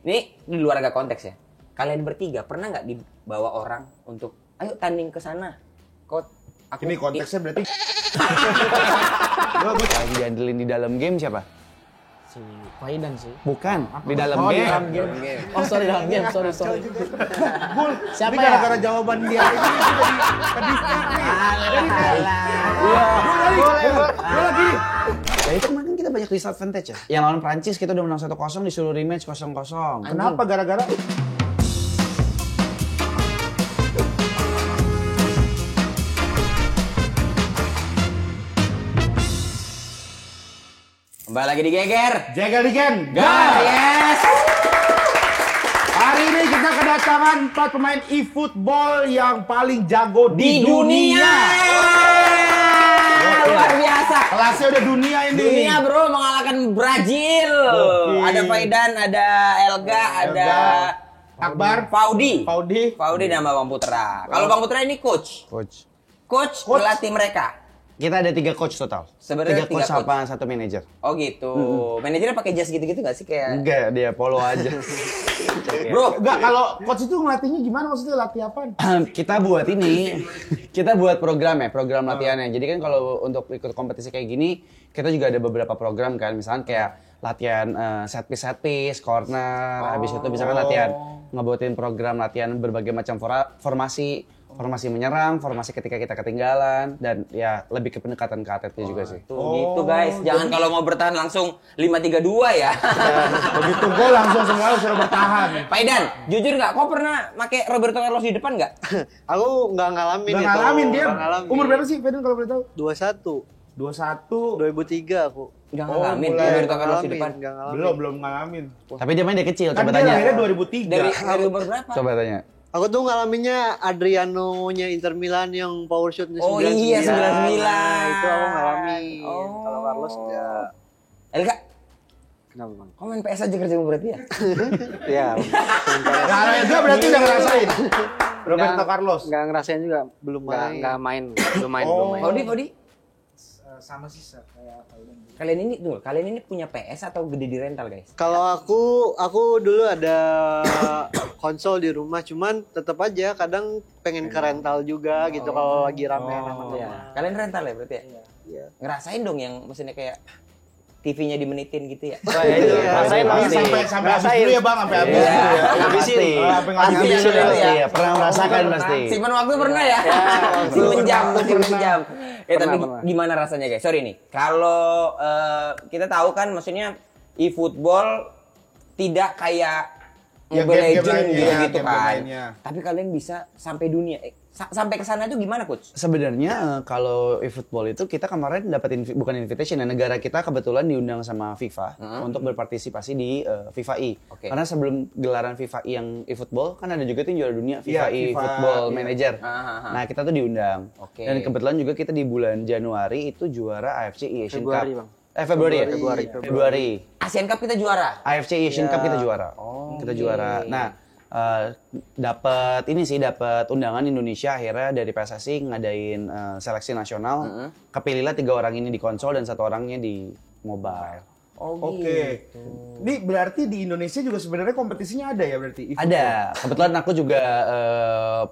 di luar agak konteks ya. Kalian bertiga pernah nggak dibawa orang untuk ayo tanding ke sana? Ini konteksnya berarti Yang diandelin di dalam game siapa? Si Faidan sih. Bukan, di dalam Oh, di game. dalam game. Oh, sorry dalam game. Sorry. Bul, Siapa ini ya? gara-gara jawaban dia ini jadi kedistrak nih. Gua lagi. Ya itu kemarin kita banyak disadvantage ya. Yang lawan Prancis kita udah menang 1-0 disuruh rematch 0-0. Kenapa gara-gara? Kembali lagi di Geger. Jaga Ligen. Yes. Hari ini kita kedatangan 4 pemain e-football yang paling jago Di dunia. Luar biasa. Kelasnya udah dunia ini. Dunia bro, mengalahkan Brazil. Oke. Ada Faidan, ada Elga, ada Akbar, Faudi. Faudi. Nama Bang Putra. Kalau Bang Putra ini coach. Coach melatih mereka. Kita ada 3 coach total. Sebenarnya 3 coach tiga sama 1 manajer. Oh gitu. Manajernya pakai jas gitu-gitu nggak sih kayak? Enggak, dia polo aja. Bro, Enggak, kalau coach itu ngelatihnya gimana, maksudnya latih apaan? Kita buat ini, kita buat program latihannya. Jadi kan kalau untuk ikut kompetisi kayak gini, kita juga ada beberapa program kan. Misalnya kayak latihan set piece, corner, habis itu misalkan latihan ngebuatin program latihan berbagai macam formasi menyerang, formasi ketika kita ketinggalan, dan ya lebih ke pendekatan ke atletnya juga sih. tuh gitu guys. Jangan kalau mau bertahan langsung 5-3-2 ya. Begitu gol langsung semuanya suruh bertahan. Faidan, jujur nggak? Kau pernah pakai Roberto Carlos di depan nggak? Aku nggak ngalamin Nggak itu. ngalamin dia. Nggak ngalamin. Umur berapa sih Feden kalau boleh tahu? 21. 21. 2003 aku. Nggak ngalamin mulai Roberto Carlos di depan. Nggak ngalamin. Belum ngalamin. Tapi dia main dari kecil, Kan coba dia tanya. lahirnya 2003. Dari umur berapa? Coba tanya. Aku tuh ngalaminnya Adriano-nya Inter Milan yang power shot-nya Oh iya, 99. Nah, itu aku ngalamin. Oh. Kalau Carlos enggak. Elga, Kenapa, Bang? kau main PS aja kerjamu berarti ya? Iya. Nah, dia berarti udah ngerasain. Roberto Carlos. Enggak ngerasain juga, belum main. Enggak main, belum main. Faudi? Sama sih kayak Faidan. Kalian ini punya PS atau gede di rental guys? Kalau aku dulu ada konsol di rumah, cuman tetap aja kadang pengen ke rental juga gitu kalau lagi rame teman-teman. Iya. Kalian rental ya berarti ya? Iya. Ngerasain dong yang maksudnya kayak TV-nya dimenitin gitu ya? Itu ya. Rasain pasti. Sampai habis dulu ya Bang, sampai habis Iya. dulu ya. Pasti. Sampai habis Pasti dulu ya. ya. Iya, pernah merasakan pasti. Simpan waktu pernah ya? Simpen jam. Tapi Pernah. gimana rasanya guys? Sorry nih, kalau kita tahu kan maksudnya e-football tidak kayak Ya, Mobile game-game Legends lainnya, gitu game-game kan. lainnya. Tapi kalian bisa sampai dunia. Sampai ke sana itu gimana coach? Sebenarnya kalau eFootball itu kita kemarin dapat bukan invitation ya, negara kita kebetulan diundang sama FIFA untuk berpartisipasi di FIFA E. Oke. Karena sebelum gelaran FIFA E yang eFootball kan ada juga tuh yang juara dunia FIFA Iya, FIFA, eFootball iya. Manager. Nah, kita tuh diundang. Oke. Dan kebetulan juga kita di bulan Januari itu juara AFC Asian Februari, Cup. Bang. Februari ya? Februari. Asian Cup kita juara. AFC Asian Cup kita juara. Kita juara. Nah, dapat undangan Indonesia akhirnya dari PSSI ngadain seleksi nasional. Kepilihlah 3 orang ini di konsol dan 1 orangnya di mobile. Oke. Ini berarti di Indonesia juga sebenarnya kompetisinya ada ya berarti? Ada. Kebetulan aku juga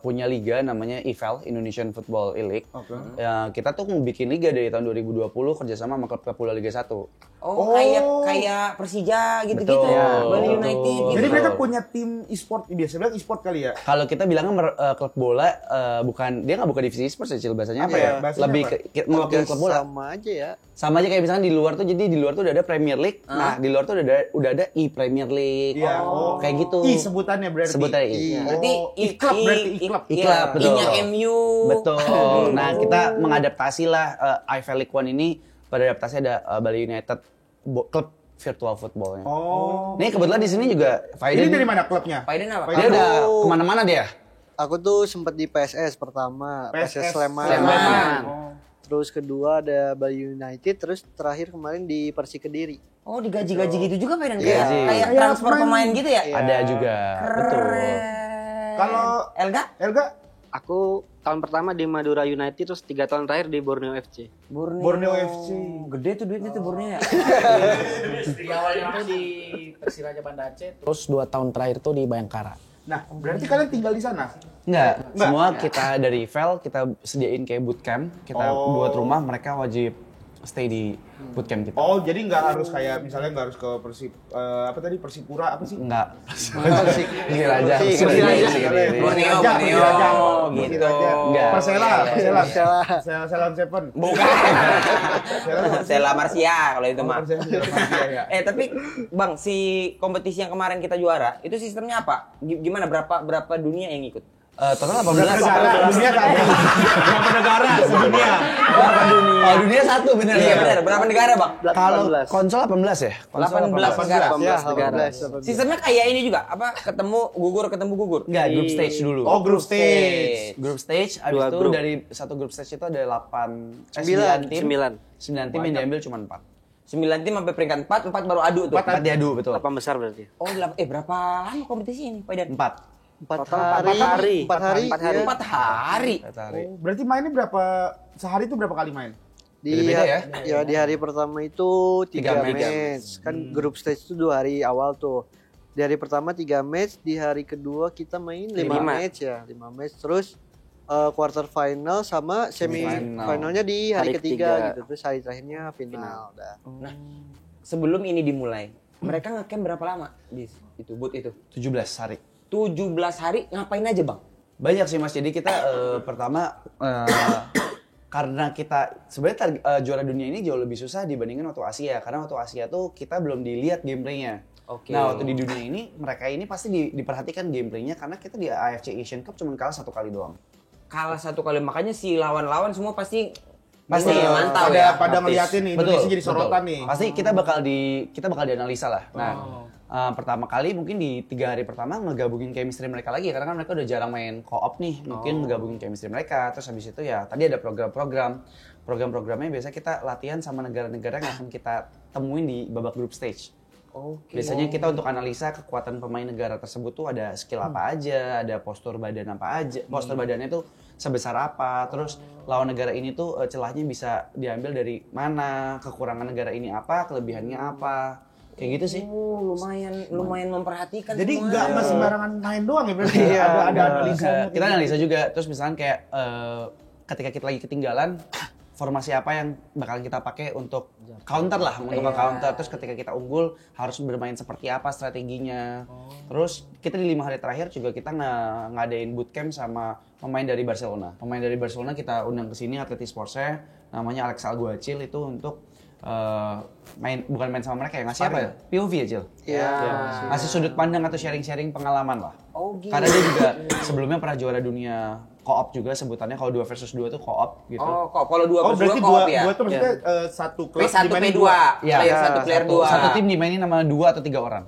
punya liga namanya IFL, Indonesian Football League. Oke. Kita tuh mau bikin liga dari tahun 2020 kerjasama sama klub-klub bola Liga 1. Oh, kayak Persija gitu-gitu Betul, ya. Bali betul. United gitu. Jadi mereka punya tim e-sport, biasa bilang e-sport kali ya? Kalau kita bilangnya klub bola dia nggak buka divisi e-sports ya, Cil, bahasanya apa ya? bahasanya Lebih apa? mewakili klub bola. Sama aja ya. Sama aja kayak misalnya di luar tuh, jadi di luar tuh udah ada Premier League. Nah, di luar tuh udah ada e-Premier League. Iya. Kayak gitu. I sebutannya berarti. Sebutannya I. Iya. Berarti i-club berarti, i-club. I-club, betul. I-nya MU. Betul. Nah, kita mengadaptasi lah IFL League One ini, beradaptasi ada Bali United klub virtual footballnya. Oh. Nih kebetulan di sini juga Faidan. Ini dari mana klubnya? Faidan apa? Dia udah kemana-mana dia. Aku tuh sempat di PSS pertama, PSS Sleman. Sleman. Oh. Terus kedua ada Bali United, terus terakhir kemarin di Persik Kediri. Oh, digaji-gaji gitu juga Faidan Iya. kayak transfer pemain gitu ya? Ada juga. Betul. Keren. Kalau Elga? Elga Aku tahun pertama di Madura United, terus 3 tahun terakhir di Borneo FC. Borneo FC. Gede tuh duitnya tuh Borneo ya. Di awalnya tuh di Persiraja Banda Aceh, terus 2 tahun terakhir tuh di Bayangkara. Nah, berarti kalian tinggal di sana? Enggak, semua kita dari Vel kita sediain kayak bootcamp, kita buat rumah, mereka wajib stay di bootcamp kita. Oh, jadi nggak harus kayak misalnya nggak harus ke Persipura apa sih? Enggak. Pikir aja. Borneo gitu. Enggak. Persela Seven. Bukan. Stella Marcia kalau itu mah. Tapi Bang, si kompetisi yang kemarin kita juara, itu sistemnya apa? Gimana berapa dunia yang ikut? Total 18. Dunia kan? Berapa negara sedunia? Berapa dunia? Oh, dunia 1 bener. Iya benar. Berapa negara, Bang? Kalau konsol 18 ya? 18 negara. 18 negara. Sistemnya kayak ini juga, apa? Ketemu gugur. Enggak, group stage dulu. Oh, group stage. Group stage, abis Dua itu grup. dari satu group stage itu ada 9 tim. 9 tim yang diambil cuma 4. 9 tim sampai peringkat 4 baru adu tuh. 4 diadu, betul. 8 besar berarti. Oh, berapa lama kompetisi ini, Pak Idan? 4. 4 hari. 4 hari. Oh, berarti mainnya sehari itu berapa kali main? Beda-beda ya? Ya di hari pertama itu 3 match. Kan grup stage itu 2 hari awal tuh. Di hari pertama 3 match, di hari kedua kita main 5 match ya. 5 match terus quarter final sama semi finalnya di hari ketiga gitu. Terus hari terakhirnya final. Udah. Nah, sebelum ini dimulai, mereka ngecamp berapa lama di itu booth itu? 17 hari. 17 hari ngapain aja, Bang? Banyak sih Mas, jadi kita pertama karena kita sebenarnya juara dunia ini jauh lebih susah dibandingkan waktu Asia, karena waktu Asia tuh kita belum dilihat gameplaynya. Oke. Nah waktu di dunia ini mereka ini pasti diperhatikan gameplaynya karena kita di AFC Asian Cup cuma kalah 1 kali doang. Kalah 1 kali, makanya si lawan-lawan semua pasti mantau ya. Pada ngeliatin nih Indonesia jadi sorotan nih. Pasti kita bakal dianalisa lah. Nah, pertama kali mungkin di 3 hari pertama ngegabungin chemistry mereka lagi karena kan mereka udah jarang main co-op nih. Mungkin ngegabungin chemistry mereka. Terus habis itu ya tadi ada program-programnya biasa kita latihan sama negara-negara yang akan kita temuin di babak group stage. Biasanya kita untuk analisa kekuatan pemain negara tersebut tuh ada skill apa aja, ada postur badan apa aja, postur badannya tuh sebesar apa, terus lawan negara ini tuh celahnya bisa diambil dari mana, kekurangan negara ini apa, kelebihannya apa, kayak gitu sih. Lumayan memperhatikan. Jadi semua. nggak sembarangan main doang ya berarti. Ada analisa. Kita analisa juga, terus misalkan kayak ketika kita lagi ketinggalan, formasi apa yang bakal kita pakai untuk counter lah, untuk counter. Terus ketika kita unggul harus bermain seperti apa strateginya. Terus kita di 5 hari terakhir juga kita ngadain bootcamp sama pemain dari Barcelona. Pemain dari Barcelona kita undang ke sini Atleti Sportsnya, namanya Alex Alguacil itu untuk bukan main sama mereka ya, ngasih apa ya? POV ya, Cil? Iya. Ngasih sudut pandang atau sharing-sharing pengalaman lah. Oh, gitu. Karena dia juga sebelumnya pernah juara dunia co-op juga sebutannya, kalau 2 versus 2 tuh co-op gitu. Oh, kalau 2 versus 2 berarti co-op ya. dua tuh maksudnya satu klub P1 dimainin P2. Iya. Player 1 player 2. Satu tim dimainin sama 2 atau 3 orang.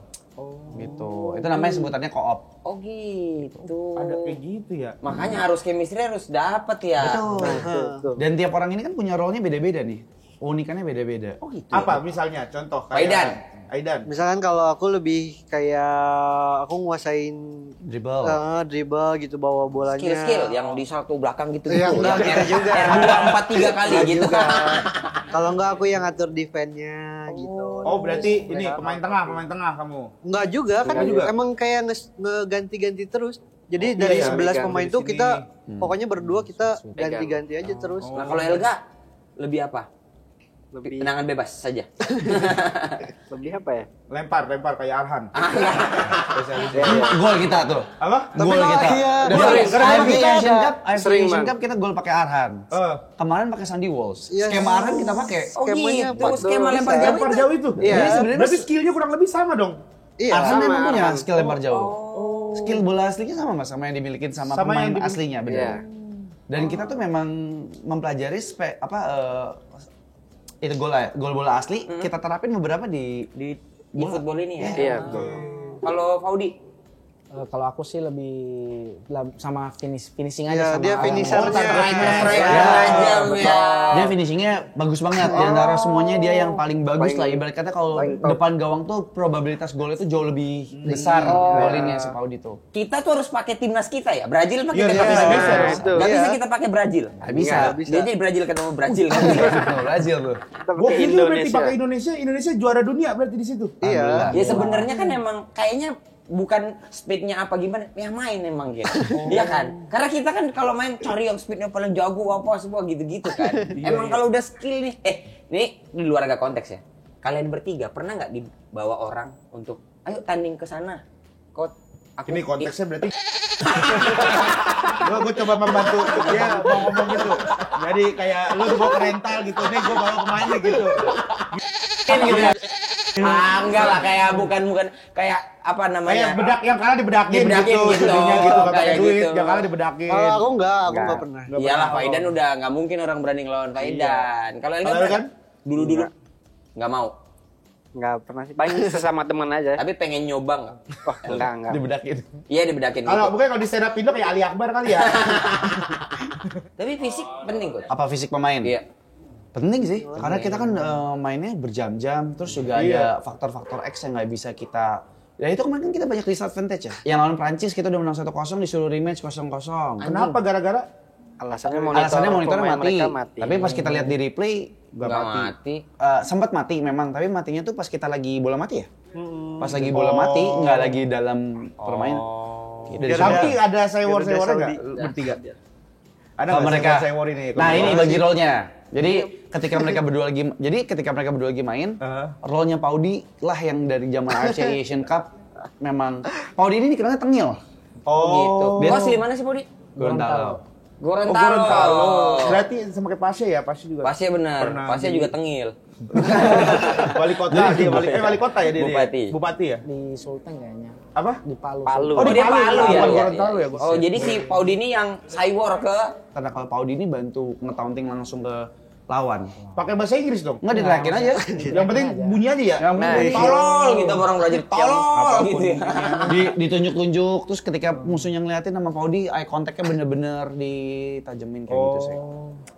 Gitu. Itu namanya sebutannya co-op. Oh gitu. Ada kayak gitu ya. Makanya harus chemistry harus dapat ya. Betul. Dan tiap orang ini kan punya role-nya beda-beda nih. Unikannya beda-beda. Oh gitu. Apa misalnya contoh Aidan. Misalkan kalau aku lebih kayak aku nguasain Dribble. dribble gitu, bawa bolanya. Skill yang di salto belakang gitu. Iya, enggak gitu juga. R2 4 3 kali gitu. Kalau enggak aku yang ngatur defense-nya gitu. Oh berarti ini pemain tengah kamu. Enggak juga kan, Enggak juga. emang kayak ngeganti-ganti terus. Jadi dari 11 pemain tuh kita pokoknya berdua kita ganti-ganti aja terus. Nah, kalau Elga lebih apa? Lebih Tendangan bebas saja. lebih apa ya? Lempar kayak Arhan. Gol kita tuh. Apa? Gol kita. Iya, AFC Asian Cup, Sering, Asian Bang. Cup kita gol pakai Arhan. Kemarin pakai Sandy Walsh. Iya. Skema Arhan kita pakai. Oh Skemanya gitu, pas skema dulu lempar bisa. jauh Lempar itu. jauh itu. Iya. Jadi sebenarnya Berarti skillnya kurang lebih sama dong. Iya, Arhan sama. memang punya skill lempar jauh. Skill bola aslinya sama Mas, sama yang dimiliki sama pemain yang aslinya, benar. Iya. Dan kita tuh memang mempelajari itu gol bola asli kita terapin beberapa di Di football ini ya. Iya, betul. Kalau Faudi Kalau aku sih lebih sama finishing aja sama. Dia finishernya. Dia finishingnya bagus banget. Di antara semuanya dia yang paling bagus lah. Ibarat kata kalau depan gawang tuh probabilitas gol itu jauh lebih besar golinnya si Paudi tuh. Kita tuh harus pakai timnas kita ya. Brazil pakai Iya, timnas iya, kita. bisa. Gak bisa kita pakai Brazil. Nggak bisa. Dia jadi Brazil ketemu Brazil. Brazil tuh. Gue kira berarti pakai Indonesia juara dunia berarti di situ. Iya. Ya sebenarnya kan emang kayaknya bukan speednya apa gimana, yang main emang gitu. Iya kan? Karena kita kan kalau main cari yang speednya paling jago apa semua gitu-gitu kan. Emang kalau udah skill nih, ini di luar agak konteks ya. Kalian bertiga pernah nggak dibawa orang untuk ayo tanding ke sana? Ini konteksnya berarti gue coba membantu dia mau ngomong gitu. Jadi kayak lu bawa ke rental gitu, nih gue bawa pemain nih gitu. Enggak lah, kayak bukan kayak apa namanya? Kayak bedak yang kalah dibedakin gitu, jadinya gitu, gak pakai duit, yang kalah dibedakin. Kalau aku nggak pernah. Iyalah, Faidan udah nggak mungkin orang berani ngelawan Faidan. Kalau Elga kan dulu nggak mau. Nggak pernah sih, paling sesama teman aja. Tapi pengen nyoba nggak? Oh, enggak. Dibedakin. Iya dibedakin. Kalau gitu. bukan kalau di stand up Indo kayak Ali Akbar kali ya. Tapi fisik penting kok. Apa fisik pemain? Iya. Penting sih, karena kita kan mainnya berjam-jam, terus juga ada faktor-faktor X yang nggak bisa kita. Ya itu kemarin kan kita banyak disadvantage ya. Yang lawan Prancis kita udah menang 1-0 disuruh rematch 0-0. Kenapa? Gara-gara Alasannya monitornya mati. mati. Tapi pas kita lihat di replay Nggak mati. sempat mati memang, tapi matinya tuh pas kita lagi bola mati ya. Pas lagi bola mati, nggak lagi dalam permainan. Gitu. tapi ada sewor-sewornya nggak bertiga? Ada nggak mereka sewor ini? Nah ini bagi role-nya. Jadi ketika mereka berdua lagi main, role-nya Paudi lah yang dari zaman AFC Asian Cup memang Paudi ini dikenalnya tengil. Gitu. Dia- Kau asli mana sih, Bodi? Gorontalo. Gorontalo. Berarti sama kayak Pasha ya? Pasha juga. Pasnya benar. Pasnya juga tengil. Wali kota dia, wali kota ya dia. Bupati. Bupati ya? Di Sulteng kayaknya. Apa? Di Palu. Oh, dia Palu ya. Bukan Gorontalo ya, Bos. Oh, jadi si Paudi ini yang cywar ke Karena kalau Paudi ini bantu nge-taunting langsung ke lawan. Pakai bahasa Inggris dong. Nggak diteriakin aja. Yang penting bunyi aja ya. Yang penting tolol gitu orang belajar tolol gitu ya. ditunjuk-tunjuk, terus ketika musuhnya ngeliatin sama Paudi, eye contact-nya bener-bener ditajemin kayak gitu sih.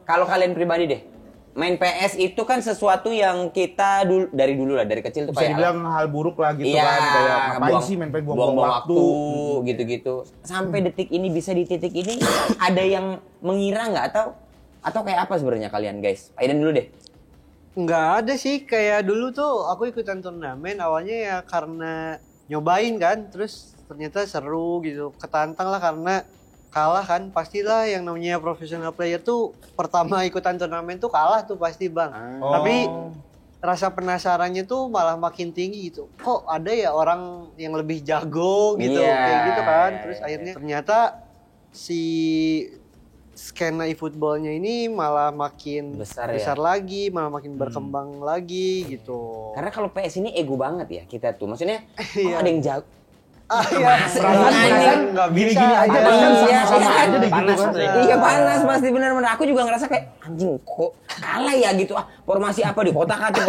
Kalau kalian pribadi deh, main PS itu kan sesuatu yang kita dari dulu lah, dari kecil tuh Bisa kayak dibilang hal buruk lah gitu iya, kan. Kayak ngapain sih main buang-buang waktu. Gitu-gitu. Sampai detik ini bisa di titik ini ada yang mengira nggak atau kayak apa sebenarnya kalian guys? Aidan dulu deh. Nggak ada sih, kayak dulu tuh aku ikutan turnamen awalnya ya karena nyobain kan, terus ternyata seru gitu, ketantang lah karena kalah kan, pastilah yang namanya professional player tuh pertama ikutan turnamen tuh kalah tuh pasti bang. Tapi rasa penasarannya tuh malah makin tinggi gitu, kok ada ya orang yang lebih jago gitu, kayak gitu kan, terus akhirnya ternyata si skena e-footballnya ini malah makin besar lagi, malah makin berkembang lagi gitu. Karena kalau PS ini ego banget ya kita tuh. Maksudnya ada yang jago. Perasaan nggak gini-gini aja sama aja deh gitu kan. Iya panas pasti benar-benar. Aku juga ngerasa kayak anjing kok kalah ya gitu. Formasi apa di kotak-katik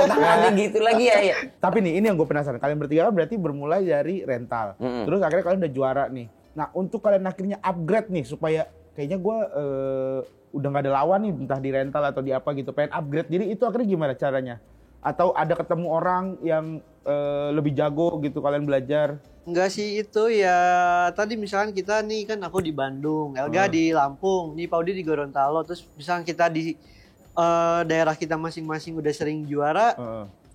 gitu lagi ya. Tapi nih ini yang gue penasaran. Kalian bertiga kan berarti bermulai dari rental. Terus akhirnya kalian udah juara nih. Nah untuk kalian akhirnya upgrade nih supaya kayaknya gue udah nggak ada lawan nih entah di rental atau di apa gitu, pengen upgrade. Jadi itu akhirnya gimana caranya? Atau ada ketemu orang yang lebih jago gitu kalian belajar? Enggak sih, itu ya tadi misalkan kita nih kan aku di Bandung, Elga di Lampung, nih Paudi di Gorontalo, terus misalkan kita di daerah kita masing-masing udah sering juara,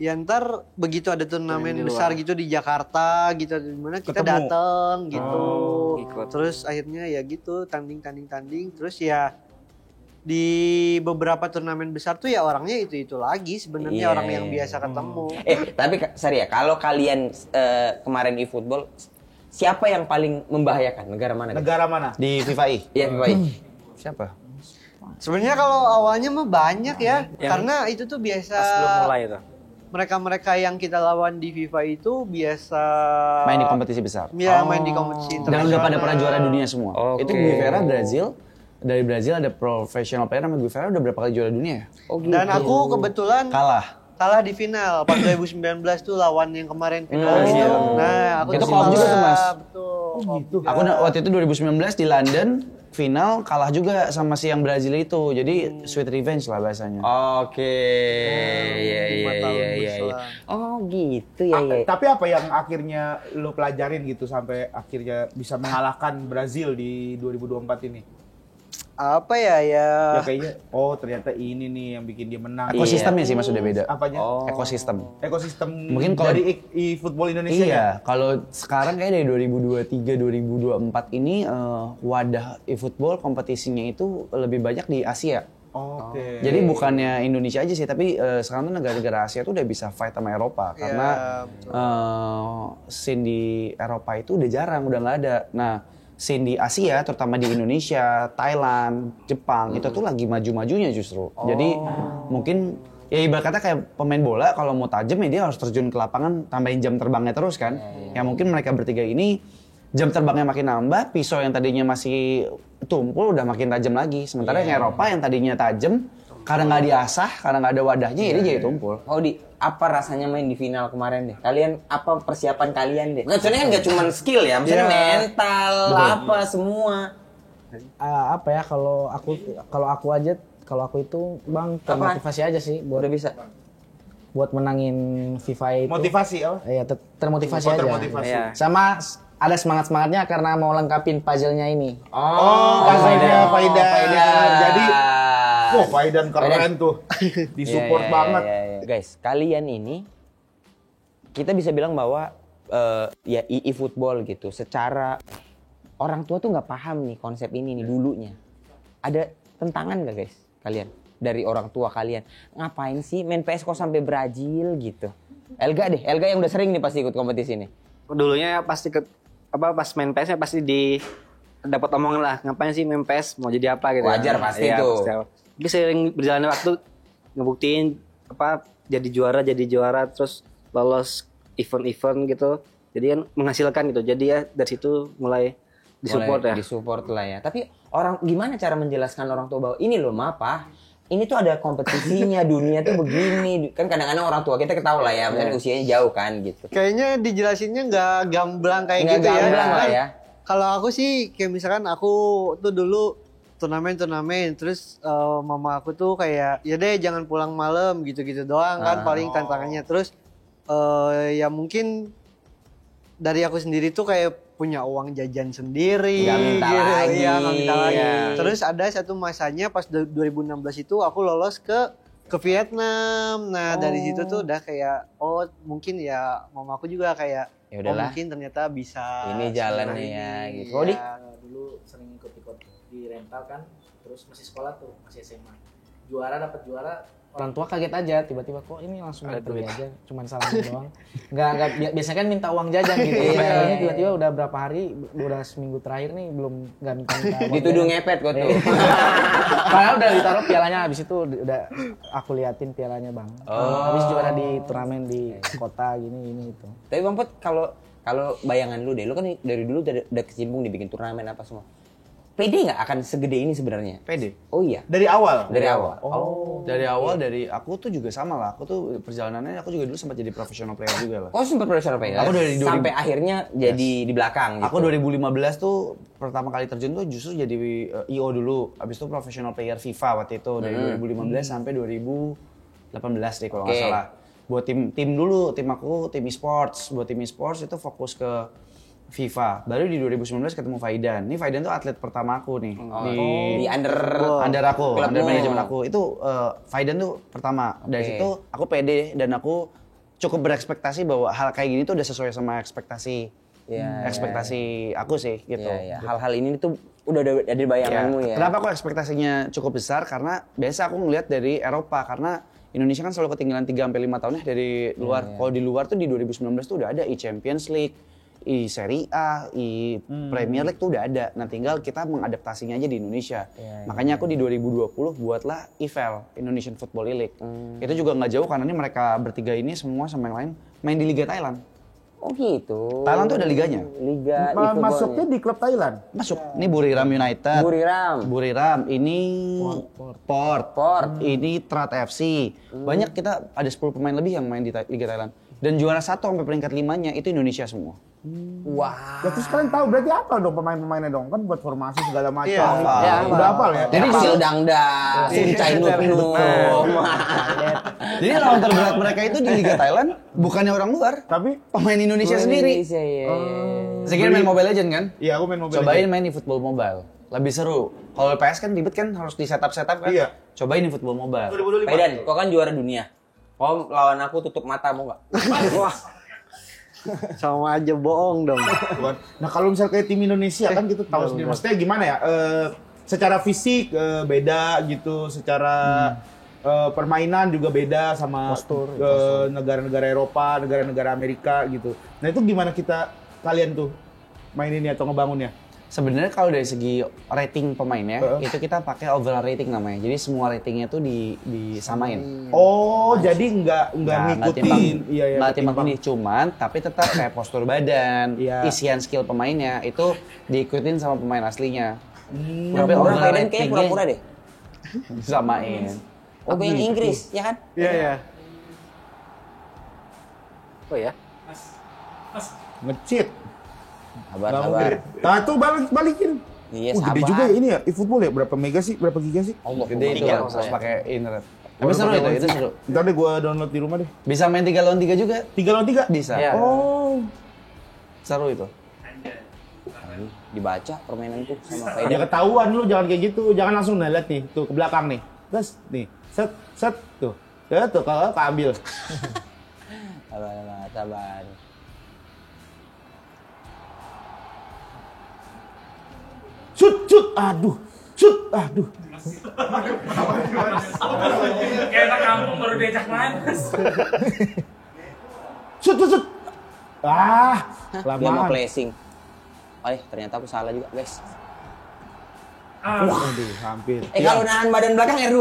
ya ntar begitu ada turnamen besar gitu di Jakarta gitu, dimana kita dateng gitu, terus akhirnya ya gitu tanding, terus ya di beberapa turnamen besar tuh ya orangnya itu lagi sebenarnya orang yang biasa ketemu. Tapi sorry ya, kalau kalian kemarin e-football siapa yang paling membahayakan? Negara mana? Negara mana? Di FIFA I? Iya FIFA I. Siapa? Sebenarnya kalau awalnya mah banyak ya, karena itu tuh biasa. Pas belum mulai itu. Mereka yang kita lawan di FIFA itu biasa main di kompetisi besar. Ya, main di kompetisi Dan udah pada pernah juara dunia semua. Oke. Itu Guevara Brazil. Dari Brazil ada professional player namanya Guevara udah berapa kali juara dunia ya? Dan aku kebetulan kalah di final pas 2019 tuh lawan yang kemarin final gitu. Nah, aku itu klub juga tuh Mas. Betul. gitu. Aku waktu itu 2019 di London final kalah juga sama si yang Brazil itu. Jadi sweet revenge lah bahasanya. Oke. Iya, 5 tahun iya. berselang. Oh, gitu ya, ya. Tapi apa yang akhirnya lo pelajarin gitu sampai akhirnya bisa mengalahkan Brazil di 2024 ini? Apa ya? Ya kayaknya, oh ternyata ini nih yang bikin dia menang. Ekosistemnya sih maksudnya beda. Apanya? Ekosistem. Ekosistem Mungkin kalau- dari e-football Indonesia ya? Iya, kalau sekarang kayak dari 2023 2024 ini wadah e-football kompetisinya itu lebih banyak di Asia. Oke. Jadi bukannya Indonesia aja sih, tapi sekarang tuh negara-negara Asia tuh udah bisa fight sama Eropa karena scene di Eropa itu udah jarang, udah nggak ada. Nah, scene di Asia, terutama di Indonesia, Thailand, Jepang, itu tuh lagi maju-majunya justru. Jadi mungkin ya ibarat kata kayak pemain bola kalau mau tajam ya dia harus terjun ke lapangan, tambahin jam terbangnya terus kan. Ya mungkin mereka bertiga ini jam terbangnya makin nambah, pisau yang tadinya masih tumpul udah makin tajam lagi. Sementara yang Eropa yang tadinya tajam, karena nggak diasah, karena nggak ada wadahnya, ya dia jadi tumpul. Oh, apa rasanya main di final kemarin deh? Kalian apa persiapan kalian deh? Nggak, soalnya kan nggak cuma skill ya, misalnya mental, apa semua. Apa ya kalau aku itu Bang termotivasi aja sih Udah bisa. buat menangin FIFA itu. Motivasi apa? Iya, termotivasi Oh, aja. termotivasi. Iya. Sama ada semangat-semangatnya karena mau lengkapin puzzle-nya ini. Oh, pasalnya Faidan. Faidan. Jadi, Faidan keren tuh. Disupport Iya, banget. iya. Guys, kalian ini kita bisa bilang bahwa ya e-football gitu. Secara orang tua tuh nggak paham nih konsep ini nih dulunya. Ada tentangan nggak guys kalian dari orang tua kalian? Ngapain sih main PS kok sampai Brazil gitu? Elga yang udah sering nih pasti ikut kompetisi nih. Dulunya pasti pas main PS-nya pasti dapat omongan lah, ngapain sih main PS, mau jadi apa gitu. Wajar pasti Iya, tuh. pasti. Tapi sering berjalannya waktu ngebuktiin jadi juara terus lolos event-event gitu. Jadi kan menghasilkan gitu. Jadi ya dari situ mulai disupport ya. Disupport lah ya. Tapi gimana cara menjelaskan orang tua bahwa ini loh Mapa, ini tuh ada kompetisinya, dunia tuh begini. Kan kadang-kadang orang tua kita ketahui lah ya, misalnya usianya jauh kan gitu. Kayaknya dijelasinnya nggak gamblang kayak Nggak gitu ya. gamblang lah Kan ya. Kalau aku sih kayak misalkan aku tuh dulu turnamen terus mama aku tuh kayak ya deh jangan pulang malam gitu-gitu doang kan paling tantangannya. Terus ya mungkin dari aku sendiri tuh kayak punya uang jajan sendiri. Nggak minta gitu. lagi. Iya, nggak minta lagi. Iya. Terus ada satu masanya pas 2016 itu aku lolos ke Vietnam. Nah, dari situ tuh udah kayak mungkin ya mama aku juga kayak Ya udahlah. mungkin ternyata bisa Ini jalannya seperti ya, ini. gitu. Kodi? Iya. Dulu sering ikut-ikut di rental kan, terus masih sekolah tuh, masih SMA. Dapat juara, orang tua kaget aja, tiba-tiba kok ini langsung ada duit aja, cuman salamin doang. Biasanya kan minta uang jajan gitu. Ini tiba-tiba udah berapa hari, udah seminggu terakhir nih belum nggak minta uang Dituduh jajan. ngepet kok tuh. Padahal udah ditaruh pialanya, habis itu udah aku liatin pialanya Bang. Habis juara di turnamen di kota gini itu. Tapi Bang Put, kalau bayangan lu deh, lu kan dari dulu udah kecimpung dibikin turnamen apa semua. PD nggak akan segede ini sebenarnya? Pede. Oh iya. Dari awal? Dari awal. Dari awal dari aku tuh juga sama lah. Aku tuh perjalanannya aku juga dulu sempat jadi professional player juga lah. Oh sempat profesional player. Aku dari 2000. Sampai akhirnya jadi di belakang gitu. Aku 2015 tuh pertama kali terjun tuh justru jadi IO dulu. Abis itu professional player FIFA waktu itu dari 2015 sampai 2018 deh kalau nggak Oke. salah. Buat tim dulu, tim aku tim e-sports. Buat tim e-sports itu fokus ke FIFA. Baru di 2019 ketemu Faidan. Ini Faidan tuh atlet pertama aku nih. Di under Aku, klubmu. under manajemen aku. Itu Faidan tuh pertama. Dari Oke. situ aku pede dan aku cukup berekspektasi bahwa hal kayak gini tuh udah sesuai sama ekspektasi aku sih gitu. Iya. Hal-hal ini tuh udah ada di bayanganmu ya. Kenapa aku ekspektasinya cukup besar? Karena biasa aku ngelihat dari Eropa karena Indonesia kan selalu ketinggalan 3-5 tahun ya dari luar. Kalau di luar tuh di 2019 tuh udah ada Champions League, Serie A, Premier League tuh udah ada. Nah tinggal kita mengadaptasinya aja di Indonesia. Makanya aku di 2020 buatlah IFL, Indonesian Football League. Itu juga nggak jauh karena ini mereka bertiga ini semua sama yang lain main di Liga Thailand. Oh gitu. Thailand tuh ada liganya. Liga Masuknya di klub Thailand. Masuk. Ini Buriram United. Buriram. Ini Port. Ini Trat FC. Banyak, kita ada 10 pemain lebih yang main di Liga Thailand. Dan juara 1 sampai peringkat 5-nya itu Indonesia semua. Wah. Ya, terus kalian tahu berarti apa dong pemain-pemainnya dong? Kan buat formasi segala macam. Iya, Udah hafal ya? Jadi Sil Dangda, Suncai Nupnu. Jadi lawan terberat mereka itu di Liga Thailand bukannya orang luar, Tapi pemain Indonesia sendiri. Saya kira main Mobile Legends kan? iya aku main Mobile Cobain Legends. main di Football Mobile. Lebih seru. Kalau PS kan ribet kan, harus di setup kan? Iya. Cobain di Football Mobile. Faidan, kau kan juara dunia. Kau lawan aku tutup mata mau nggak? Wah. Sama aja bohong dong. Nah kalau misalnya kayak tim Indonesia kan kita tahu sendiri. Maksudnya gimana ya? Secara fisik beda gitu. Secara permainan juga beda sama negara-negara Eropa, negara-negara Amerika gitu. Nah itu gimana kalian tuh maininnya atau ngebangunnya? Sebenarnya kalau dari segi rating pemainnya, itu kita pakai overall rating namanya. Jadi semua ratingnya tuh disamain. Oh, jadi nggak ngikutin. Nggak timbang ini, cuman tapi tetap kayak postur badan, Iya. isian skill pemainnya itu diikutin sama pemain aslinya. Tapi Pura-pura overall Faidan kayaknya pura-pura deh. disamain. Aku yang Inggris, ya kan? Iya, iya. Oh ya. Ngecit. Sabar. Nah tuh balikin. Iya, Gede sabar. juga ya ini ya, eFootball ya? Berapa mega sih? Berapa giga sih? Allah, Gede itu tiga harus maksudnya. pakai internet. Tapi seru itu seru. Ntar deh gua download di rumah deh. Bisa main 3 lawan 3 juga? 3 lawan 3? Bisa. Iya. Oh. Seru itu. Dibaca permainan tuh sama Ya Faidan. ketahuan lu, jangan kayak gitu. Jangan langsung lihat nih, tuh ke belakang nih. Terus nih, set tuh. Ya tuh kalau keambil. Sabar. Shoot, aduh. Kayak anak kampung baru diajak main. Shoot. Dia mau Lamaan. placing. Ternyata aku salah juga, guys. Aduh, hampir. Kalau nahan badan belakang R2.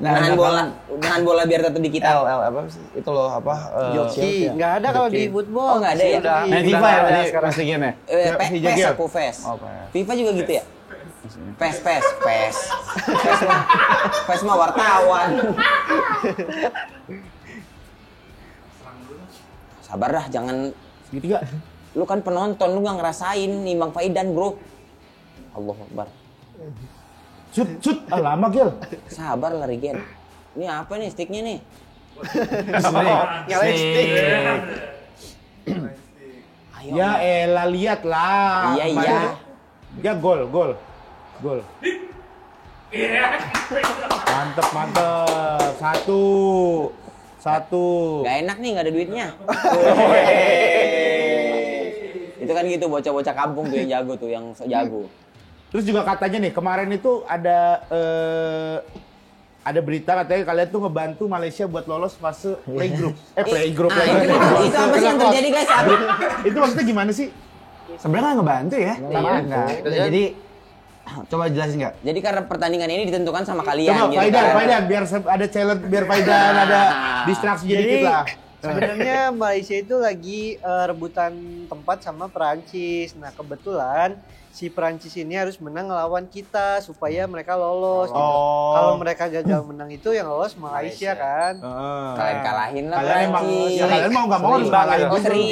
Nahan bola biar tetap di kita. L apa sih? Itu loh apa? Joki, nggak ada kalau di football. Oh, nggak ada ya? Udah. Main FIFA ya tadi Mas Dikian ya? PES aku, PES. Oh, PES. FIFA juga gitu ya? PES. PES mah wartawan. Sabar dah, jangan. Segitiga. Lu kan penonton, lu nggak ngerasain nimbang Faidan, bro. Allahu Akbar. Shoot. Lama, Gil. Sabar lah, Regen. Ini apa nih sticknya nih? Nyalain stick. Ayo. Ya elah, lihat lah. Iya. Ya gol. Mantep. Satu. Gak enak nih, gak ada duitnya. Itu kan gitu, bocah-bocah kampung tuh yang jago tuh, yang sok jago. Terus juga katanya nih, kemarin itu ada berita katanya kalian tuh ngebantu Malaysia buat lolos fase playgroup. Playgroup. Itu apa sih yang terjadi, guys? Itu maksudnya gimana sih? Sebenarnya nggak ngebantu ya? Enggak. Jadi coba jelasin nggak? Jadi karena pertandingan ini ditentukan sama kalian Coba gitu Faidan, biar ada challenge, biar Faidan ada distraksi sedikit Jadi lah. sebenarnya Malaysia itu lagi rebutan tempat sama Perancis. Nah kebetulan si Perancis ini harus menang lawan kita supaya mereka lolos. Gitu. Oh. Kalau mereka gagal menang itu yang lolos Malaysia kan. Kalian kalahin lah Kalian emang, Perancis. ya kalian mau nggak mau harus kalahin Oh, dulu. seri.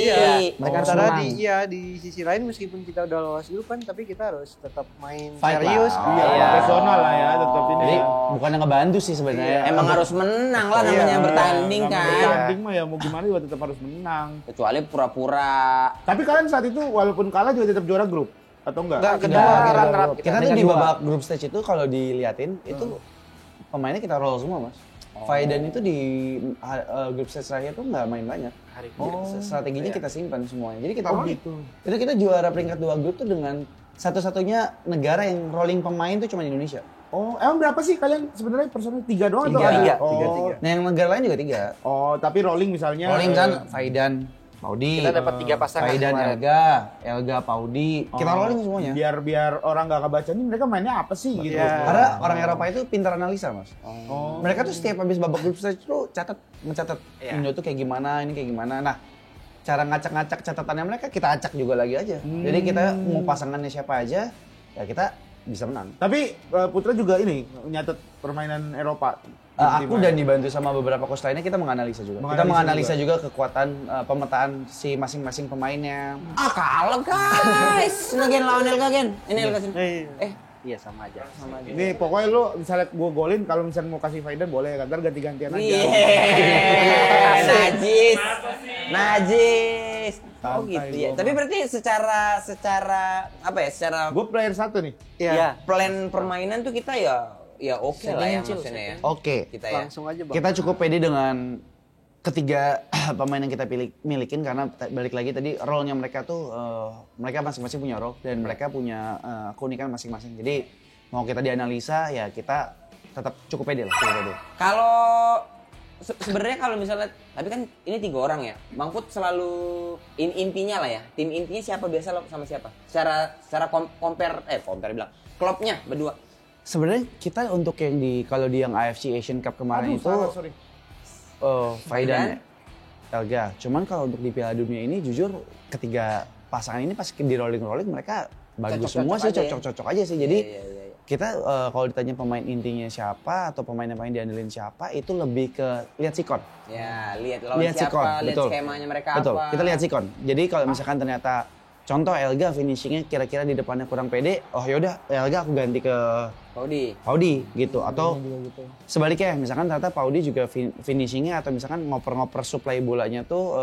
Mereka sementara di sisi lain meskipun kita udah lolos dulu kan, tapi kita harus tetap main Fight serius. lah. Iya, profesional lah ya, tetap ini. Jadi ya. bukan ngebantu sih sebenarnya. Emang harus menang lah namanya bertanding Namanya kan. Bertanding mah ya mau gimana juga tetap harus menang. Kecuali pura-pura. Tapi kalian saat itu walaupun kalah juga tetap juara grup atau enggak? Enggak, kedua runner-up Kita tuh di babak group stage itu kalau diliatin itu pemainnya kita roll semua, Mas. Faidan itu di group stage terakhir tuh nggak main banyak. Strateginya kita simpan semuanya. Jadi kita gitu. itu kita juara peringkat 2 grup tuh dengan satu-satunya negara yang rolling pemain tuh cuma Indonesia. Oh, emang berapa sih kalian sebenarnya personil 3 doang atau Tiga. ada? Tiga. Nah yang negara lain juga 3. Oh, tapi rolling misalnya. Rolling kan Faidan, Paudi. Kita dapat 3 pasangan Faidan, kemarin. Elga, Paudi. Kita Oh, rolling semuanya. Biar orang nggak kebaca nih mereka mainnya apa sih gitu. Karena orang Eropa itu pintar analisa, Mas. Mereka tuh setiap habis babak grup stage tuh mencatat Indo tuh kayak gimana, ini kayak gimana. Nah, cara ngacak-ngacak catatannya mereka kita acak juga lagi aja. Jadi kita mau pasangannya siapa aja, ya kita bisa menang. Tapi Putra juga ini nyatet permainan Eropa. Aku dan dibantu sama beberapa coach lainnya kita menganalisa juga. Kita menganalisa juga kekuatan pemetaan si masing-masing pemainnya. Kalah guys. Lagian lawan Elga Gen. Ini Elga sini. Iya sama aja. Nih pokoknya lu misalnya gua golin kalau misalnya mau kasih Faidan boleh kan, ntar ganti-gantian aja. Najis. Oh Santai gitu ya. gua Tapi mah. berarti secara apa ya? Secara Gua player 1 nih. Iya. plan permainan tuh kita ya oke lah ya maksudnya ya. Oke. Kita ya. Langsung aja Bang. Kita cukup pede dengan ketiga pemain yang kita milikin karena balik lagi tadi role-nya mereka tuh mereka masing-masing punya role dan mereka punya keunikan masing-masing. Jadi mau kita dianalisa ya kita tetap cukup pede lah. Kalau sebenarnya kalau misalnya tapi kan ini 3 orang ya. Bang Put selalu intinya lah ya. Tim intinya siapa biasa lo sama siapa? Secara compare bilang klubnya berdua. Sebenarnya kita untuk yang kalau di yang AFC Asian Cup kemarin itu sorry. Faidan Elga. Cuman kalau untuk di Piala Dunia ini jujur ketiga pasangan ini pas di rolling mereka bagus semua sih, cocok-cocok aja sih. Jadi kita kalau ditanya pemain intinya siapa atau pemain yang paling diandelin siapa itu lebih ke lihat sikon. Ya, lihat lawan Lihat siapa, sikon, lihat betul. skemanya mereka Betul. apa. Kita lihat sikon. Jadi kalau misalkan ternyata contoh Elga finishingnya kira-kira di depannya kurang pede, oh yaudah Elga aku ganti ke Paudi gitu. Atau sebaliknya misalkan ternyata Paudi juga finishingnya atau misalkan ngoper-ngoper supply bolanya tuh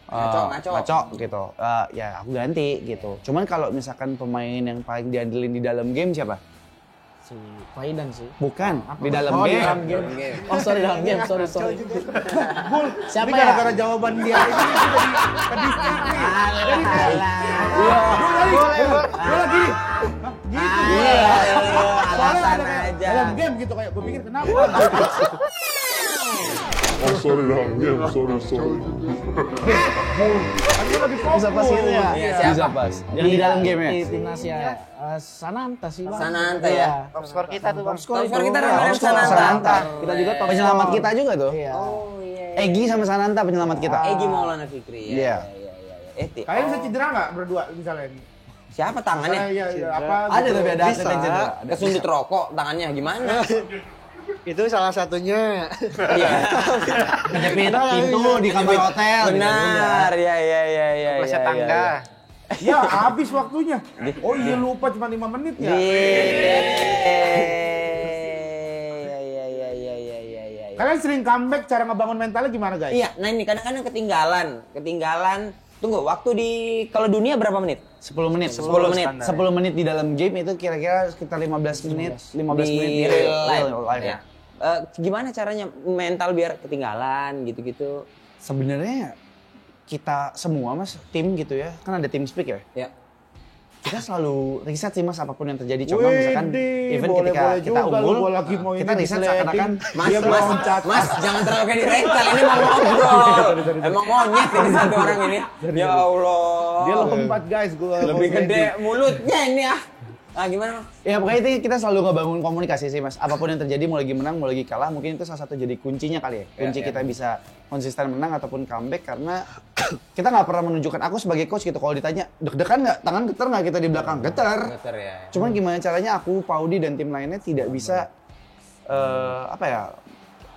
ngaco gitu. Ya aku ganti gitu. Cuman kalau misalkan pemain yang paling diandelin di dalam game siapa? Si Faidan sih. Bukan, di dalam Oh, di game. dalam game. Oh sorry dalam game, sorry. Bul, Siapa ini ya? gara-gara jawaban dia ini ke distrik nih. Gue lagi. Gitu. Soalnya ada kayak dalam game gitu kayak gue pikir kenapa. Oh sorry dalam game, sorry. Aku lagi fokus. Bisa pas gitu ya? Iya, Bisa pas. Di dalam game ya? Di timnas ya. Sananta sih Bang. Sananta ya. Top skor kita tuh Bang. Top skor kita Oh, namanya Sananta. Kita juga top Penyelamat kita juga tuh. Iya. Oh iya. Egi sama Sananta penyelamat kita. Egi Maulana Fikri ya. Iya. Kalian bisa cedera nggak berdua misalnya? Siapa tangannya? Iya, apa? Ada gitu. tapi ada Bisa. atlet yang cedera. Kesundut rokok tangannya gimana? Itu salah satunya. Iya. Kejepit pintu di kamar hotel. Benar. Ya. Kepleset tangga. Ya habis waktunya. Oh iya lupa cuma 5 menit ya. Iya. Kalian sering comeback, cara ngebangun mentalnya gimana guys? Iya, nah ini kadang-kadang ketinggalan. Tunggu, waktu di kalau dunia berapa menit? 10 menit. 10 menit. 10 menit di dalam game itu kira-kira sekitar 15 menit. 15 Di menit real life. ya. Gimana caranya mental biar ketinggalan gitu-gitu? Sebenarnya kita semua Mas, tim gitu ya. Kan ada tim speak ya. Ya. Kita selalu riset sih Mas apapun yang terjadi. Contoh misalkan Widih, even boleh ketika kita juga lu, unggul, gua lagi mau kita ini riset di-sliding. seakan-akan Mas, jangan terlalu kayak di rental, ini mau ngobrol. Emang monyet ini satu orang ini. Ya Allah. Dia lompat guys, gua lebih gede mulutnya ini ya. Ah gimana Mas? ya pokoknya itu kita selalu ngebangun komunikasi sih Mas. Apapun yang terjadi mau lagi menang, mau lagi kalah, mungkin itu salah satu jadi kuncinya kali ya. Kunci kita bisa konsisten menang ataupun comeback karena kita nggak pernah menunjukkan aku sebagai coach gitu. Kalau ditanya deg-degan nggak, tangan getar nggak kita di belakang? Getar. Getar ya. Cuman gimana caranya aku, Paudi dan tim lainnya tidak bisa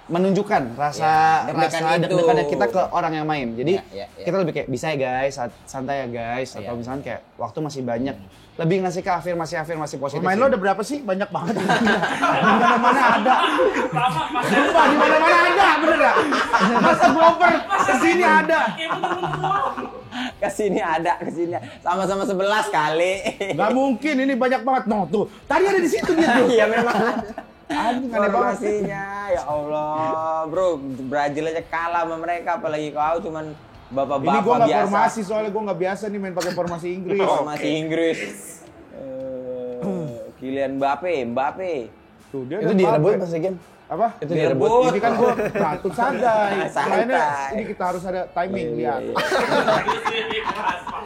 menunjukkan rasa deg-degannya kita ke orang yang main. Jadi kita lebih kayak bisa ya guys, santai ya guys, atau misalnya kayak waktu masih banyak. Lebih ngasih ke afirmasi positif. Pemain lo ada berapa sih? Banyak banget. Di mana-mana ada. Sumpah, di mana-mana ada, bener gak? Mas Glover, kesini ada. Kesini ada. Sama-sama 11 kali. Gak mungkin, ini banyak banget. No, tuh. Tadi ada di situ dia tuh. Iya memang. Anjing, aneh banget. Formasinya, ya Allah. Bro, Brazil aja kalah sama mereka, apalagi kau cuman bapak-bapak Ini gua biasa. gak formasi, soalnya gua gak biasa nih main pakai formasi Inggris. Formasi Inggris. Kylian Mbappe. Tuh, dia Itu ada direbut Mbappe. pas game. Apa? Itu direbut. Ini kan gua beratur santai. Santai. Makanya ini kita harus ada timing lihat.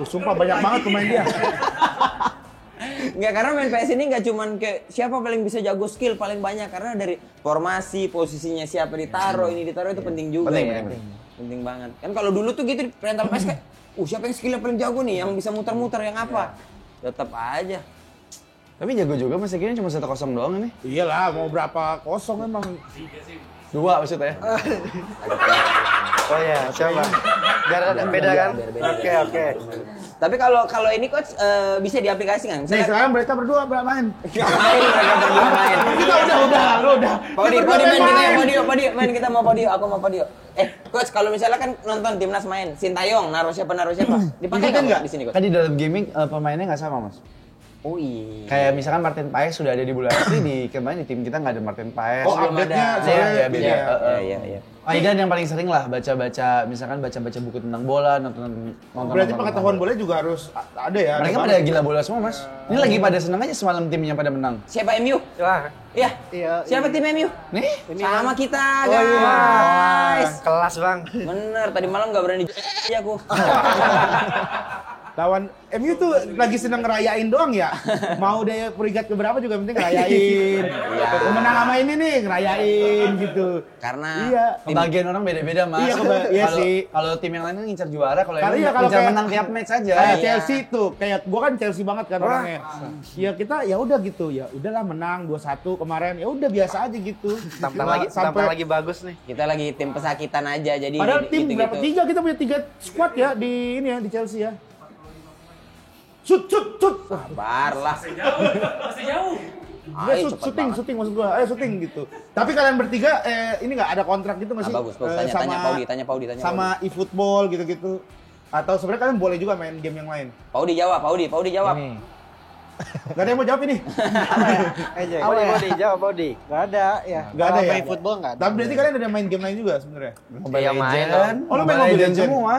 Tuh, sumpah banyak banget pemain dia. Enggak, karena main PS ini nggak cuman kayak siapa paling bisa jago skill paling banyak, karena dari formasi, posisinya siapa ditaruh, ini ditaruh itu penting juga Penting, ya. penting. penting banget. Kan kalau dulu tuh gitu di rental PS kayak, siapa yang skillnya paling jago nih, yang bisa muter-muter, yang apa? Tetap aja. Tapi jago juga Mas Egi cuma 1-0 doang ini. Iyalah, mau berapa kosong emang. 2 maksudnya. Oh ya, coba. Biar ada beda kan? Oke. Tapi kalau ini coach bisa diaplikasikan. Nih sekarang mereka berdua main. Main mereka berdua main. Kita udah. Podi main kita ya, Podio main, kita mau Podio, aku mau Podio. Coach kalau misalnya kan nonton timnas main, Sintayong naruh siapa? Dipakai nggak di sini coach? Kan di dalam gaming pemainnya nggak sama Mas. Oh iya. Kayak misalkan Martin Paes sudah ada di bulan asli, kemarin di tim kita nggak ada Martin Paes. Oh, update-nya Iya, beda. Iya. Aidan yang paling sering lah baca-baca buku tentang bola, nonton. Berarti pengetahuan bola juga harus ada ya. Mereka pada gila bola semua, Mas. Ini lagi pada seneng aja semalam timnya pada menang. Siapa MU? Wah, Iya. Siapa tim MU? Nih, Sama kita, guys. kelas Bang. Bener, tadi malam nggak berani aku. Lawan MU tuh lagi seneng ngerayain doang ya. Mau dia peringkat keberapa juga penting ngerayain. Menang sama ini nih ngerayain gitu. Karena pembagian orang beda-beda, Mas. Iya sih. Kalau tim yang lain kan ngincar juara, kalau Kali yang ya, kalau ngincar kayak- menang tiap match aja. Kayak Chelsea tuh, kayak gua kan Chelsea banget kan orangnya. Ya kita ya udah gitu, ya udahlah menang 2-1 kemarin. Ya udah biasa aja gitu. Tampang lagi bagus nih. kita lagi tim pesakitan aja, jadi Padahal tim gitu-gitu. berapa? 3, kita punya 3 squad ya di ini ya di Chelsea ya. Shoot. Sabar lah. Masih jauh. Ayo, cepet banget. Syuting maksud gua. Ayo syuting gitu. Tapi kalian bertiga ini enggak ada kontrak gitu nggak sih? Bagus. Tanya Paudi. Sama eFootball gitu-gitu. Atau sebenarnya kalian boleh juga main game yang lain. Paudi jawab. Gak ada yang mau jawab ini. Body, jawab body. Gak ada ya. Gak ada ya. Main football nggak ada. Tapi berarti kalian ada main game lain juga sebenarnya. Mobile Iya, main Legend. Oh, lu main Mobile Legend semua.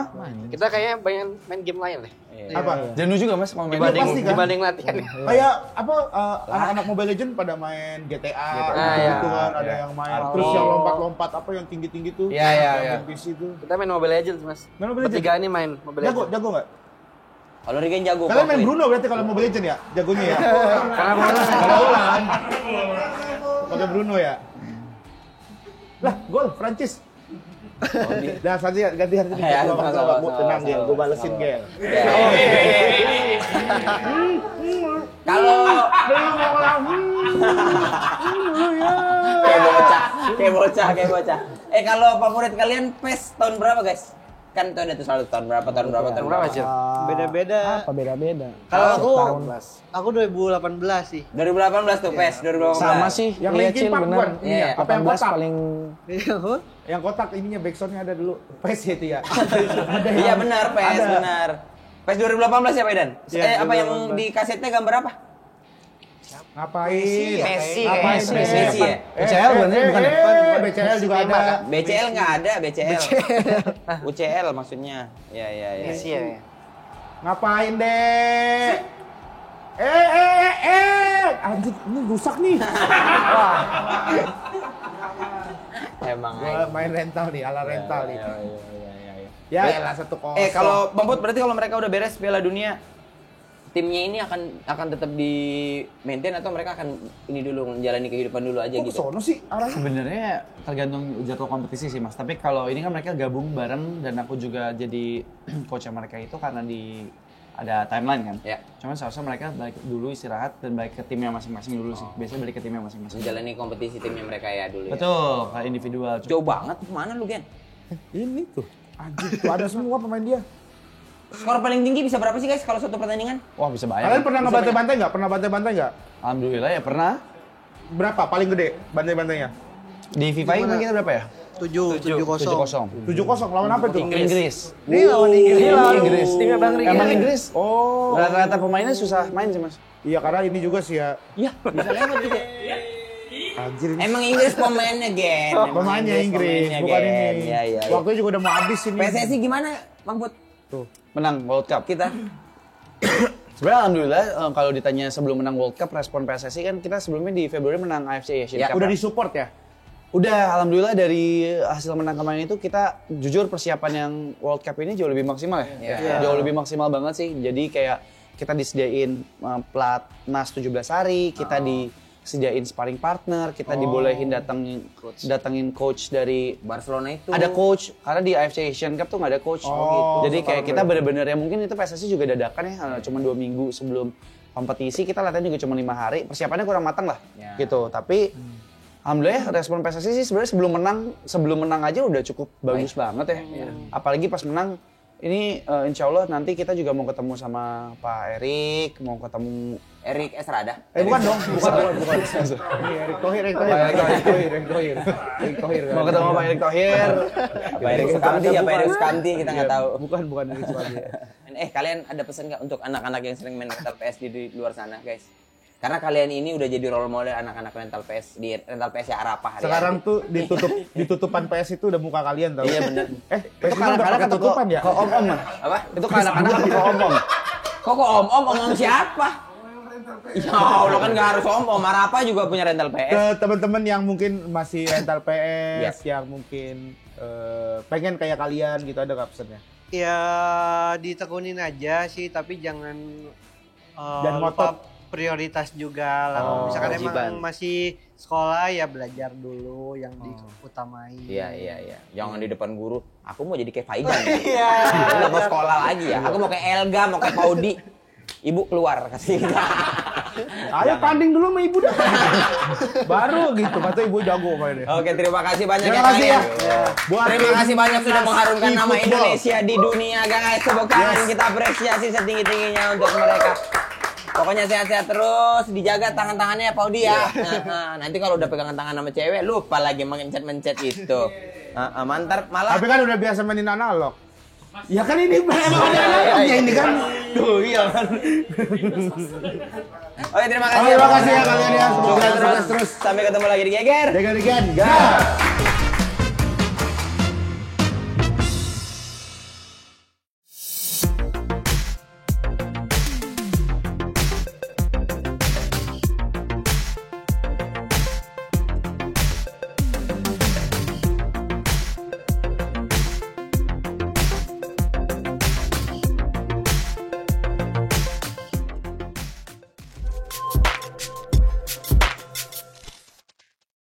Kita kayaknya main game lain deh. Apa? Jenuh juga Mas mau main pasti kan? Dibanding latihan. Kayak apa anak-anak Mobile Legend pada main GTA gitu kan, ada yang main terus yang lompat-lompat apa yang tinggi-tinggi tuh. Iya. Yang PC tuh. Kita main Mobile Legends, Mas. Main Mobile Legends? Bertiga ini main Mobile Legends. Jago enggak? Kalau Regen jago. Kalian main Pakuin. Bruno berarti kalau Mobile Legend ya? Jagonya ya? Karena Kalau Ulan pakai Bruno ya? Lah, gol Prancis. Dah Prancis ganti hari ini. Ya, Gua sama-sama. tenang Gel, gua balesin Gel. Kalau kayak bocah. Kalau favorit kalian PES tahun berapa, guys? Kan itu ada tuh selalu tahun berapa Cil? Beda-beda. Apa beda-beda? Kalau aku 2018 sih. 2018 tuh PES 2018. Sama sih. Yang Iya, Linkin Cil, Park bener. bukan? Ini ya, apa yang 18 kotak? paling Yang kotak ininya backsoundnya ada dulu. PES itu ya. Iya benar PES Ada. benar. PES 2018 ya Pak Idan? Iya, Apa yang 2018. di kasetnya gambar apa? Ngapain? Messi Ngapain? Messi ya? BCL bukan ya? BCL juga ada. BCL nggak ada, BCL. UCL maksudnya. Ya. Messi ya. Ngapain deh? Anjir, ini rusak nih. Emang Gua main rental nih, ala rental nih. Ya. Ya, lah 1-0. Kalau Bang Put berarti kalau mereka udah beres Piala Dunia, timnya ini akan tetap di maintain atau mereka akan ini dulu menjalani kehidupan dulu aja kok gitu. kesono sih arahnya? Sebenarnya tergantung jadwal kompetisi sih Mas. Tapi kalau ini kan mereka gabung bareng dan aku juga jadi coach mereka itu karena ada timeline kan. Ya. Cuman seharusnya mereka balik dulu istirahat dan balik ke timnya masing-masing dulu sih. Biasanya balik ke timnya masing-masing. Menjalani kompetisi timnya mereka ya dulu ya. Betul, kayak individual. Jauh banget kemana lu Gen? Ini tuh. Anjir, tuh ada semua pemain dia. Skor paling tinggi bisa berapa sih guys kalau satu pertandingan? Wah bisa banyak. Kalian pernah ngebantai-bantai nggak? Pernah bantai-bantai nggak? Alhamdulillah ya pernah. Berapa paling gede bantai-bantainya? Di FIFA ini kita berapa ya? 7-0. 7-0. Lawan apa tuh? Inggris. Ini lawan Inggris. Inggris. Timnya Bang Riki. Emang Inggris. Oh. Rata-rata pemainnya susah main sih Mas. Iya, karena ini juga sih ya. Iya, bisa lewat juga. Anjir. Emang Inggris pemainnya Gen. Emang Pemainnya Inggris, pemainnya, bukan Gen. ini. Iya. Waktunya juga udah mau habis ini. PSSI gimana Bang Put? Menang World Cup. Kita Sebenarnya alhamdulillah kalau ditanya sebelum menang World Cup respon PSSI kan kita sebelumnya di Februari menang AFC Asian Ya, Cup. Udah kan? disupport ya? Udah, alhamdulillah dari hasil menang kemarin itu kita jujur persiapan yang World Cup ini jauh lebih maksimal ya. Jauh lebih maksimal banget sih. Jadi kayak kita disediain pelatnas 17 hari, kita sediain sparring partner, kita dibolehin datengin coach dari Barcelona itu. ada coach karena di AFC Asian Cup tuh nggak ada coach. Jadi kayak kita bener-bener ya mungkin itu PSSI juga dadakan ya, cuma 2 minggu sebelum kompetisi kita latihan juga cuma 5 hari, persiapannya kurang matang lah gitu. Tapi alhamdulillah respon PSSI sih sebenarnya sebelum menang aja udah cukup bagus banget ya. Apalagi pas menang ini insya Allah nanti kita juga mau ketemu sama Pak Erik, mau ketemu Erik Estrada. Bukan dong, bukan. Ini Erick Thohir. mau ketemu Pak Erik Thohir. Pak Erik Sukamti ya, Pak Erik Sukamti kita nggak tahu. Bukan Erick Thohir. Kalian ada pesan nggak untuk anak-anak yang sering main rental PS di luar sana, guys? Karena kalian ini udah jadi role model anak-anak rental PS di rental PS ya Arapah hari Sekarang tuh ditutupan PS itu udah muka kalian tau. Iya benar. PS itu udah pakai tutupan ya? Kok om-om? Apa? Itu ke anak-anak apa ke om-om? Kok om-om siapa? Ya Allah kan nggak harus om-om. Arapah juga punya rental PS. Ke teman-teman yang mungkin masih rental PS, yang mungkin pengen kayak kalian gitu, ada nggak pesannya? Ya ditekunin aja sih, tapi jangan ngotot. lupa prioritas juga lah. Misalkan emang masih sekolah ya belajar dulu yang diutamai. Iya. Jangan di depan guru. Aku mau jadi kayak Faidan. Iya. Aku nggak mau sekolah lagi ya. Aku mau kayak Elga, mau kayak Paudi. Ibu keluar kasih kita. Ayo tanding dulu sama ibu dah. Baru gitu, kata ibu jago mainnya. Oke, terima kasih banyak Terima ya kasih kalian. Terima tim kasih banyak sudah mengharumkan nama e-football. Indonesia di dunia, guys. Tepuk tangan kita apresiasi setinggi-tingginya untuk mereka. Pokoknya sehat-sehat terus, dijaga tangan-tangannya ya Paudi ya. Nanti kalau udah pegangan tangan sama cewek, lupa lagi mencet-mencet itu. Mantap, malah. Tapi kan udah biasa mainin analog. Ya kan ini emang ada analognya ini kan. Tuh, iya kan. Oke, terima kasih. Terima kasih ya kalian ya. Semoga Sukses terus. Sampai ketemu lagi di Geger. Jaga.